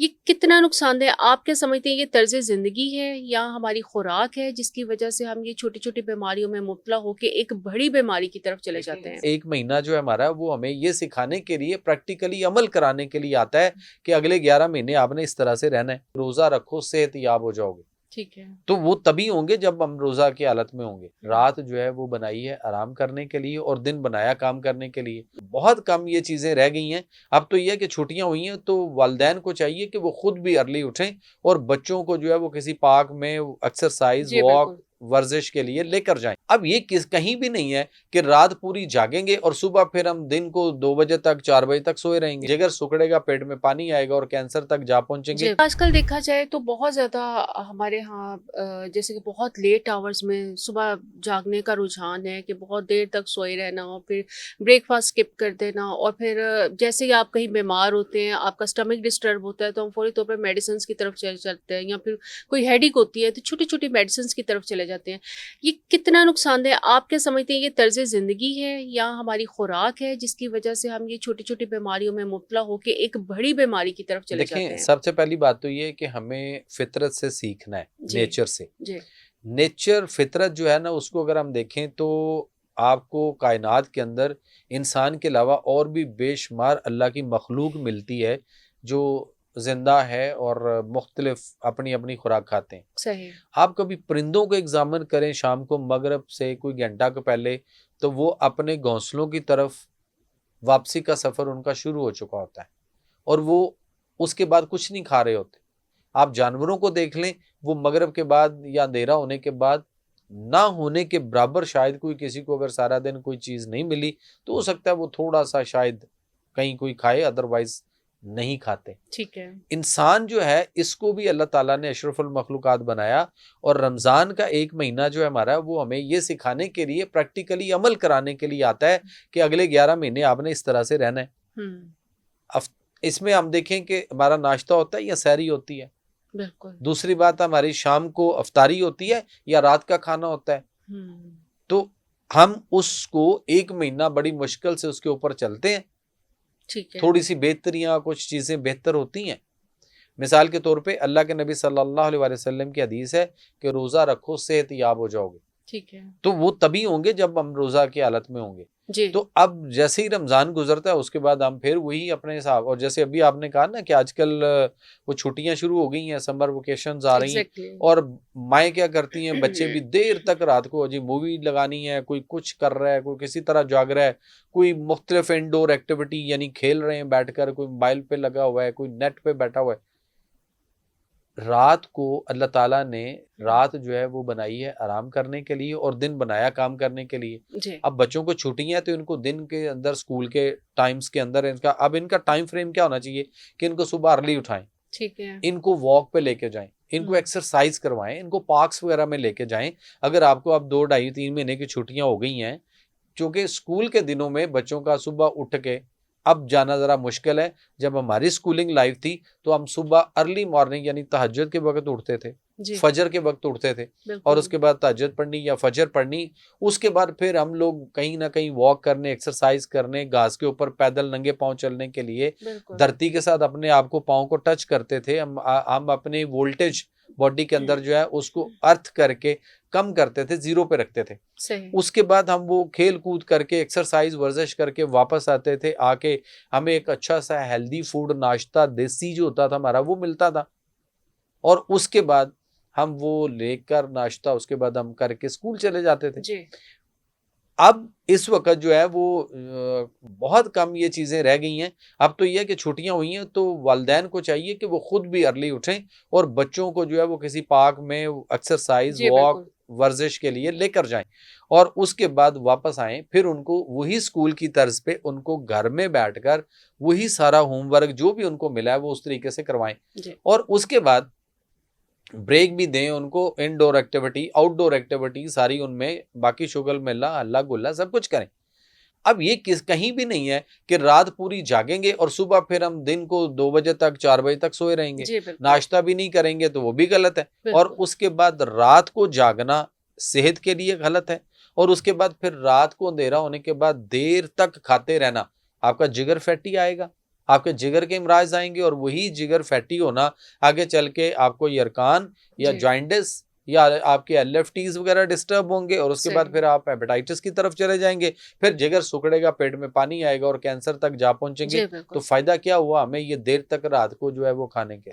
یہ کتنا نقصان دہ آپ کیا سمجھتے ہیں؟ یہ طرز زندگی ہے یا ہماری خوراک ہے جس کی وجہ سے ہم یہ چھوٹی چھوٹی بیماریوں میں مبتلا ہو کے ایک بڑی بیماری کی طرف چلے جاتے ہیں؟ ایک مہینہ جو ہے ہمارا وہ ہمیں یہ سکھانے کے لیے پریکٹیکلی عمل کرانے کے لیے آتا ہے کہ اگلے 11 مہینے آپ نے اس طرح سے رہنا ہے، روزہ رکھو صحت یاب ہو جاؤ گے۔ ٹھیک ہے۔ تو وہ تبھی ہوں گے جب ہم روزہ کی حالت میں ہوں گے۔ رات جو ہے وہ بنائی ہے آرام کرنے کے لیے اور دن بنایا کام کرنے کے لیے۔ بہت کم یہ چیزیں رہ گئی ہیں۔ اب تو یہ ہے کہ چھٹیاں ہوئی ہیں تو والدین کو چاہیے کہ وہ خود بھی ارلی اٹھیں اور بچوں کو جو ہے وہ کسی پارک میں ایکسرسائز جی واک بالکل۔ ورزش کے لیے لے کر جائیں۔ اب یہ کہیں بھی نہیں ہے کہ رات پوری جاگیں گے اور صبح پھر ہم دن کو 2 بجے تک 4 بجے تک سوئے رہیں گے۔ جگر سکڑے گا، پیٹ میں پانی آئے گا اور کینسر تک جا پہنچیں گے۔ جی آج کل دیکھا جائے تو بہت زیادہ ہمارے ہاں جیسے کہ بہت لیٹ آورز میں صبح جاگنے کا رجحان ہے کہ بہت دیر تک سوئے رہنا اور پھر بریک فاسٹ اسکپ کر دینا، اور پھر جیسے ہی آپ کہیں بیمار ہوتے ہیں، آپ کا اسٹمک ڈسٹرب ہوتا ہے تو ہم فوری طور پر میڈیسنس کی طرف چلتے ہیں، یا پھر کوئی ہیڈیک ہوتی ہے تو چھوٹی چھوٹی میڈیسنس کی طرف چلے جاتے ہیں۔ یہ کتنا نقصان دہ آپ کیا سمجھتے ہیں؟ یہ طرز زندگی ہے یا ہماری خوراک ہے جس کی وجہ سے ہم یہ چھوٹی چھوٹی بیماریوں میں مبتلا ہو کے ایک بڑی بیماری کی طرف چلے جاتے دیکھیں، ہیں؟ سب سے پہلی بات تو یہ ہے کہ ہمیں فطرت سے سیکھنا ہے، جی نیچر سے۔ جی نیچر فطرت جو ہے نا، اس کو اگر ہم دیکھیں تو آپ کو کائنات کے اندر انسان کے علاوہ اور بھی بے شمار اللہ کی مخلوق ملتی ہے جو زندہ ہے اور مختلف اپنی اپنی خوراک کھاتے ہیں۔ صحیح۔ آپ کبھی پرندوں کو ایگزامن کریں شام کو مغرب سے کوئی گھنٹہ کو پہلے، تو وہ اپنے گھونسلوں کی طرف واپسی کا سفر ان کا شروع ہو چکا ہوتا ہے اور وہ اس کے بعد کچھ نہیں کھا رہے ہوتے۔ آپ جانوروں کو دیکھ لیں، وہ مغرب کے بعد یا اندھیرا ہونے کے بعد نہ ہونے کے برابر، شاید کوئی کسی کو اگر سارا دن کوئی چیز نہیں ملی تو ہو سکتا ہے وہ تھوڑا سا شاید کہیں کوئی کھائے، ادروائز نہیں کھاتے۔ ٹھیک ہے۔ انسان جو ہے اس کو بھی اللہ تعالیٰ نے اشرف المخلوقات بنایا، اور رمضان کا ایک مہینہ جو ہے ہمارا وہ ہمیں یہ سکھانے کے لیے پریکٹیکلی عمل کرانے کے لیے آتا ہے کہ اگلے 11 مہینے آپ نے اس طرح سے رہنا ہے۔ اس میں ہم دیکھیں کہ ہمارا ناشتہ ہوتا ہے یا سحری ہوتی ہے، بالکل۔ دوسری بات ہماری شام کو افطاری ہوتی ہے یا رات کا کھانا ہوتا ہے۔ تو ہم اس کو ایک مہینہ بڑی مشکل سے اس کے اوپر چلتے ہیں، ٹھیک ہے۔ تھوڑی سی بہتریاں، کچھ چیزیں بہتر ہوتی ہیں۔ مثال کے طور پہ اللہ کے نبی صلی اللہ علیہ وسلم کی حدیث ہے کہ روزہ رکھو صحت یاب ہو جاؤ گے۔ ٹھیک ہے۔ تو وہ تبھی ہوں گے جب ہم روزہ کی حالت میں ہوں گے۔ جی۔ تو اب جیسے ہی رمضان گزرتا ہے اس کے بعد ہم پھر وہی اپنے حساب، اور جیسے ابھی آپ نے کہا نا کہ آج کل وہ چھٹیاں شروع ہو گئی ہیں، سمر ویکیشنز آ رہی ہیں، اور مائیں کیا کرتی ہیں، بچے بھی دیر تک رات کو جی مووی لگانی ہے، کوئی کچھ کر رہا ہے، کوئی کسی طرح جاگ رہا ہے، کوئی مختلف انڈور ایکٹیویٹی یعنی کھیل رہے ہیں بیٹھ کر، کوئی موبائل پہ لگا ہوا ہے، کوئی نیٹ پہ بیٹھا ہوا ہے۔ رات کو اللہ تعالیٰ نے رات جو ہے وہ بنائی ہے آرام کرنے کے لیے اور دن بنایا کام کرنے کے لیے۔ جی۔ اب بچوں کو چھٹیاں ہیں تو ان کو دن کے اندر اسکول کے ٹائمز کے اندر ان کا ٹائم فریم کیا ہونا چاہیے کہ ان کو صبح ارلی اٹھائیں، ٹھیک ہے۔ ان کو واک پہ لے کے جائیں، ان کو ایکسرسائز کروائیں، ان کو پارکس وغیرہ میں لے کے جائیں۔ اگر آپ کو اب 2 ڈھائی 3 مہینے کی چھٹیاں ہو گئی ہیں، چونکہ اسکول کے دنوں میں بچوں کا صبح اٹھ کے اب جانا ذرا مشکل ہے۔ جب ہماری سکولنگ لائف تھی تو ہم صبح ارلی مارننگ یعنی تہجد کے وقت اٹھتے تھے، فجر کے وقت اٹھتے تھے، اور اس کے بعد تہجد پڑھنی یا فجر پڑھنی، اس کے بعد پھر ہم لوگ کہیں نہ کہیں واک کرنے، ایکسرسائز کرنے، گھاس کے اوپر پیدل ننگے پاؤں چلنے کے لیے دھرتی کے ساتھ اپنے آپ کو پاؤں کو ٹچ کرتے تھے۔ ہم اپنے وولٹیج باڈی کے اندر جو ہے اس کو ارتھ کر کے کم کرتے تھے، زیرو پہ رکھتے تھے۔ اس کے بعد ہم وہ کھیل کود کر کے ایکسرسائز ورزش کر کے واپس آتے تھے، آ کے ہمیں ایک اچھا سا ہیلدی فوڈ، ناشتہ دیسی جو ہوتا تھا ہمارا وہ ملتا تھا، اور اس کے بعد ہم وہ لے کر ناشتہ اس کے بعد ہم کر کے اسکول چلے جاتے تھے۔ جی۔ اب اس وقت جو ہے وہ بہت کم یہ چیزیں رہ گئی ہیں۔ اب تو یہ ہے کہ چھٹیاں ہوئی ہیں تو والدین کو چاہیے کہ وہ خود بھی ارلی اٹھیں اور بچوں کو جو ہے وہ کسی پارک میں ایکسرسائز واک ورزش کے لیے لے کر جائیں، اور اس کے بعد واپس آئیں، پھر ان کو وہی اسکول کی طرز پہ ان کو گھر میں بیٹھ کر وہی سارا ہوم ورک جو بھی ان کو ملا ہے وہ اس طریقے سے کروائیں، اور اس کے بعد بریک بھی دیں ان کو، انڈور ایکٹیویٹی، آؤٹ ڈور ایکٹیویٹی ساری ان میں، باقی شغل میلہ ہلا گلا سب کچھ کریں۔ اب یہ کہیں بھی نہیں ہے کہ رات پوری جاگیں گے اور صبح پھر ہم دن کو 2 بجے تک 4 بجے تک سوئے رہیں گے، ناشتہ بھی نہیں کریں گے تو وہ بھی غلط ہے، اور اس کے بعد رات کو جاگنا صحت کے لیے غلط ہے، اور اس کے بعد پھر رات کو اندھیرا ہونے کے بعد دیر تک کھاتے رہنا، آپ کا جگر فیٹی آئے گا، آپ کے جگر کے امراض آئیں گے، اور وہی جگر فیٹی ہونا آگے چل کے آپ کو یرکان یا جی جوائنٹس یا آپ کے ایل ایف ٹیز وغیرہ ڈسٹرب ہوں گے، اور اس کے بعد صحیح پھر آپ ہیپیٹائٹس کی طرف چلے جائیں گے، پھر جگر سکڑے گا، پیٹ میں پانی آئے گا اور کینسر تک جا پہنچیں گے. جی تو بالکل فائدہ کیا ہوا ہمیں یہ دیر تک رات کو جو ہے وہ کھانے کے.